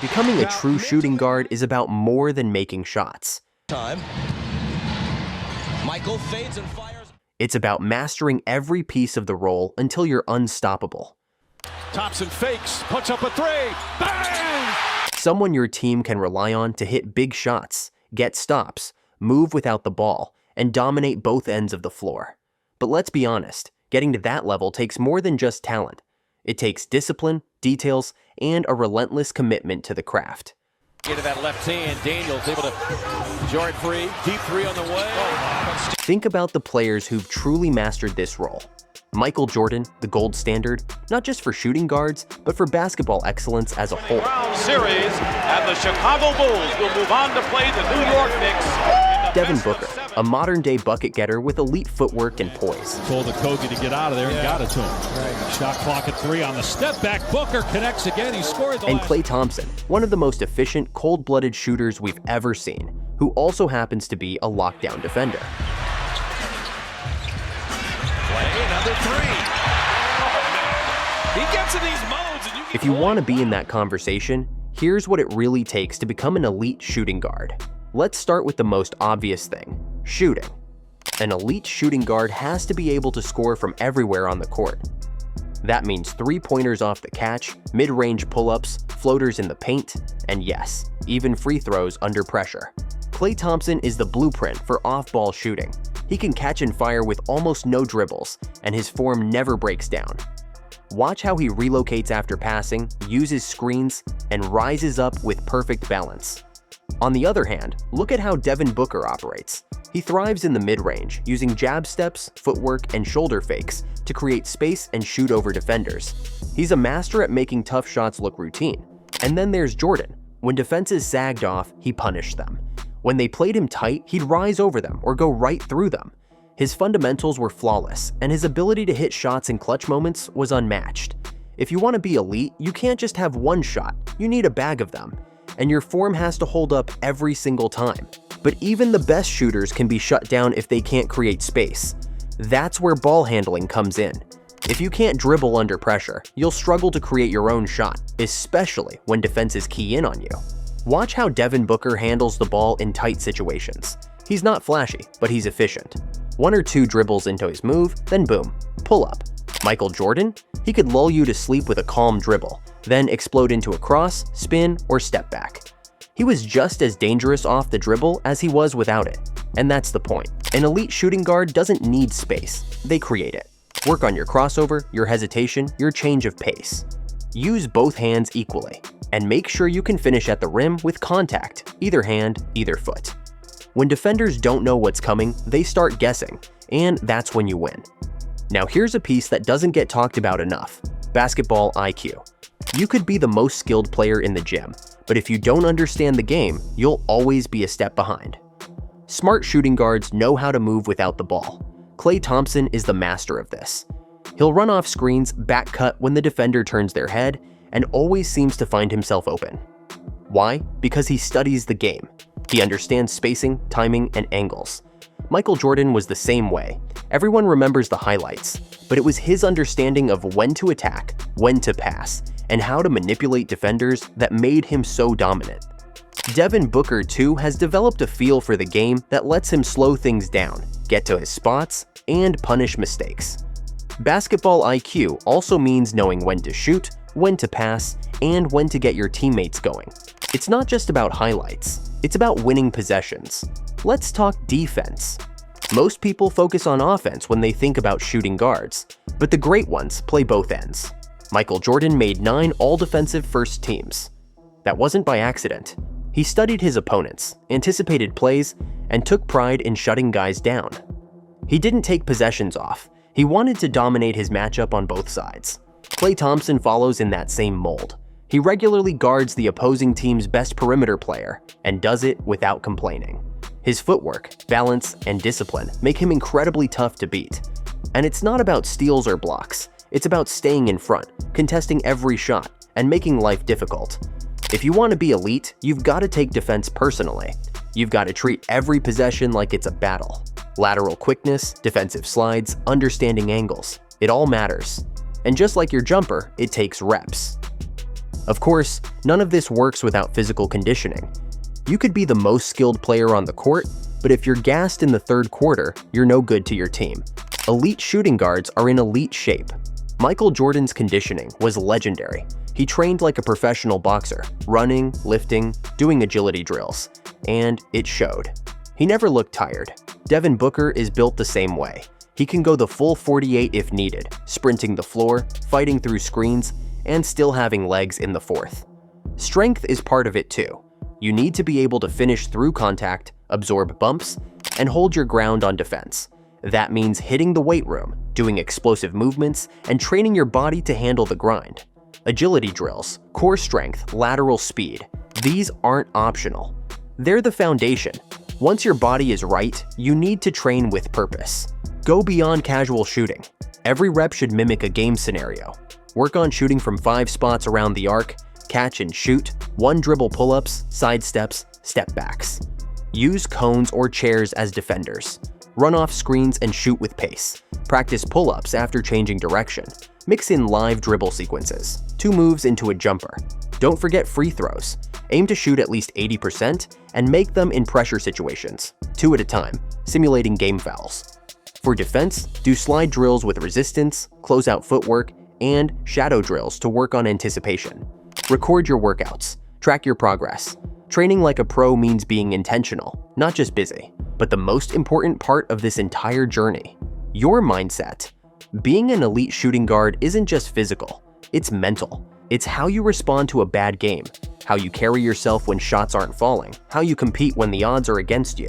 Becoming a true shooting guard is about more than making shots. Michael fades and fires. It's about mastering every piece of the role until you're unstoppable. Thompson fakes, puts up a three, bang! Someone your team can rely on to hit big shots, get stops, move without the ball, and dominate both ends of the floor. But let's be honest, getting to that level takes more than just talent. It takes discipline, details, and a relentless commitment to the craft. Into that left hand, Daniels able to jar it free, deep three on the way. Think about the players who've truly mastered this role. Michael Jordan, the gold standard, not just for shooting guards, but for basketball excellence as a whole. Round series, and the Chicago Bulls will move on to play the New York Knicks. Devin Booker, a modern-day bucket getter with elite footwork and poise. Told the Kogi to get out of there and got it to him. Right. Shot clock at 3 on the step back. Booker connects again. He scored the And Klay Thompson, one of the most efficient, cold-blooded shooters we've ever seen, who also happens to be a lockdown defender. Klay, another three. He gets in these modes. And If you want to be in that conversation, here's what it really takes to become an elite shooting guard. Let's start with the most obvious thing, shooting. An elite shooting guard has to be able to score from everywhere on the court. That means three-pointers off the catch, mid-range pull-ups, floaters in the paint, and yes, even free throws under pressure. Klay Thompson is the blueprint for off-ball shooting. He can catch and fire with almost no dribbles, and his form never breaks down. Watch how he relocates after passing, uses screens, and rises up with perfect balance. On the other hand, look at how Devin Booker operates. He thrives in the mid-range, using jab steps, footwork, and shoulder fakes to create space and shoot over defenders. He's a master at making tough shots look routine. And then there's Jordan. When defenses sagged off, he punished them. When they played him tight, he'd rise over them or go right through them. His fundamentals were flawless, and his ability to hit shots in clutch moments was unmatched. If you want to be elite, you can't just have one shot, you need a bag of them. And your form has to hold up every single time. But even the best shooters can be shut down if they can't create space. That's where ball handling comes in. If you can't dribble under pressure, you'll struggle to create your own shot, especially when defenses key in on you. Watch how Devin Booker handles the ball in tight situations. He's not flashy, but he's efficient. 1 or 2 dribbles into his move, then boom, pull up. Michael Jordan? He could lull you to sleep with a calm dribble, then explode into a cross, spin, or step back. He was just as dangerous off the dribble as he was without it. And that's the point. An elite shooting guard doesn't need space, they create it. Work on your crossover, your hesitation, your change of pace. Use both hands equally, and make sure you can finish at the rim with contact, either hand, either foot. When defenders don't know what's coming, they start guessing, and that's when you win. Now here's a piece that doesn't get talked about enough: basketball IQ. You could be the most skilled player in the gym, but if you don't understand the game, you'll always be a step behind. Smart shooting guards know how to move without the ball. Klay Thompson is the master of this. He'll run off screens, back cut when the defender turns their head, and always seems to find himself open. Why? Because he studies the game. He understands spacing, timing, and angles. Michael Jordan was the same way. Everyone remembers the highlights, but it was his understanding of when to attack, when to pass, and how to manipulate defenders that made him so dominant. Devin Booker, too, has developed a feel for the game that lets him slow things down, get to his spots, and punish mistakes. Basketball IQ also means knowing when to shoot, when to pass, and when to get your teammates going. It's not just about highlights, it's about winning possessions. Let's talk defense. Most people focus on offense when they think about shooting guards, but the great ones play both ends. Michael Jordan made 9 all-defensive first teams. That wasn't by accident. He studied his opponents, anticipated plays, and took pride in shutting guys down. He didn't take possessions off. He wanted to dominate his matchup on both sides. Klay Thompson follows in that same mold. He regularly guards the opposing team's best perimeter player and does it without complaining. His footwork, balance, and discipline make him incredibly tough to beat. And it's not about steals or blocks. It's about staying in front, contesting every shot, and making life difficult. If you want to be elite, you've got to take defense personally. You've got to treat every possession like it's a battle. Lateral quickness, defensive slides, understanding angles. It all matters. And just like your jumper, it takes reps. Of course, none of this works without physical conditioning. You could be the most skilled player on the court, but if you're gassed in the third quarter, you're no good to your team. Elite shooting guards are in elite shape. Michael Jordan's conditioning was legendary. He trained like a professional boxer, running, lifting, doing agility drills, and it showed. He never looked tired. Devin Booker is built the same way. He can go the full 48 if needed, sprinting the floor, fighting through screens, and still having legs in the fourth. Strength is part of it too. You need to be able to finish through contact, absorb bumps, and hold your ground on defense. That means hitting the weight room, doing explosive movements, and training your body to handle the grind. Agility drills, core strength, lateral speed, these aren't optional. They're the foundation. Once your body is right, you need to train with purpose. Go beyond casual shooting. Every rep should mimic a game scenario. Work on shooting from 5 spots around the arc, catch and shoot, 1 dribble pull-ups, side steps, step backs. Use cones or chairs as defenders. Run off screens and shoot with pace. Practice pull-ups after changing direction. Mix in live dribble sequences, 2 moves into a jumper. Don't forget free throws. Aim to shoot at least 80% and make them in pressure situations, 2 at a time, simulating game fouls. For defense, do slide drills with resistance, closeout footwork, and shadow drills to work on anticipation. Record your workouts. Track your progress. Training like a pro means being intentional, not just busy. But the most important part of this entire journey, your mindset. Being an elite shooting guard isn't just physical, it's mental. It's how you respond to a bad game, how you carry yourself when shots aren't falling, how you compete when the odds are against you.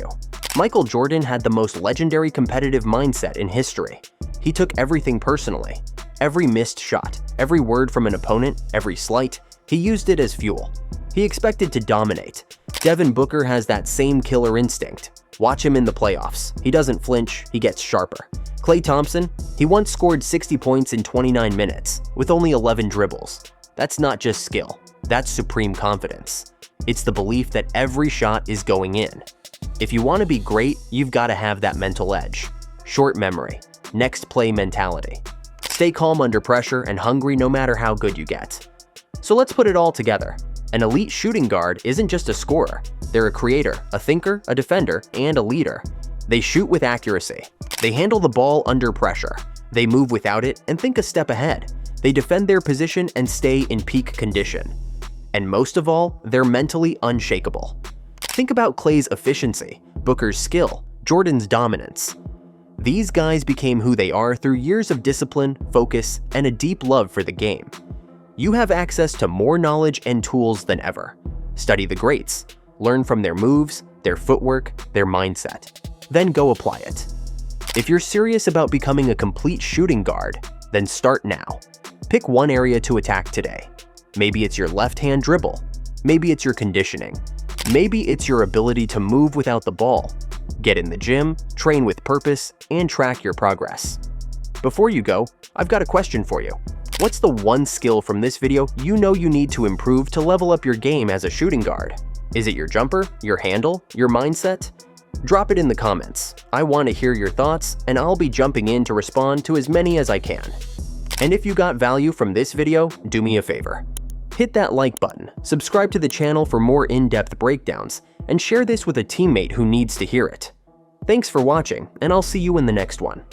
Michael Jordan had the most legendary competitive mindset in history. He took everything personally. Every missed shot, every word from an opponent, every slight, he used it as fuel. He expected to dominate. Devin Booker has that same killer instinct. Watch him in the playoffs. He doesn't flinch, he gets sharper. Klay Thompson, he once scored 60 points in 29 minutes, with only 11 dribbles. That's not just skill, that's supreme confidence. It's the belief that every shot is going in. If you want to be great, you've got to have that mental edge. Short memory, next play mentality. Stay calm under pressure and hungry no matter how good you get. So let's put it all together. An elite shooting guard isn't just a scorer. They're a creator, a thinker, a defender, and a leader. They shoot with accuracy. They handle the ball under pressure. They move without it and think a step ahead. They defend their position and stay in peak condition. And most of all, they're mentally unshakable. Think about Klay's efficiency, Booker's skill, Jordan's dominance. These guys became who they are through years of discipline, focus, and a deep love for the game. You have access to more knowledge and tools than ever. Study the greats. Learn from their moves, their footwork, their mindset. Then go apply it. If you're serious about becoming a complete shooting guard, then start now. Pick one area to attack today. Maybe it's your left-hand dribble. Maybe it's your conditioning. Maybe it's your ability to move without the ball. Get in the gym, train with purpose, and track your progress. Before you go, I've got a question for you. What's the one skill from this video you know you need to improve to level up your game as a shooting guard? Is it your jumper, your handle, your mindset? Drop it in the comments. I want to hear your thoughts, and I'll be jumping in to respond to as many as I can. And if you got value from this video, do me a favor. Hit that like button, subscribe to the channel for more in-depth breakdowns, and share this with a teammate who needs to hear it. Thanks for watching, and I'll see you in the next one.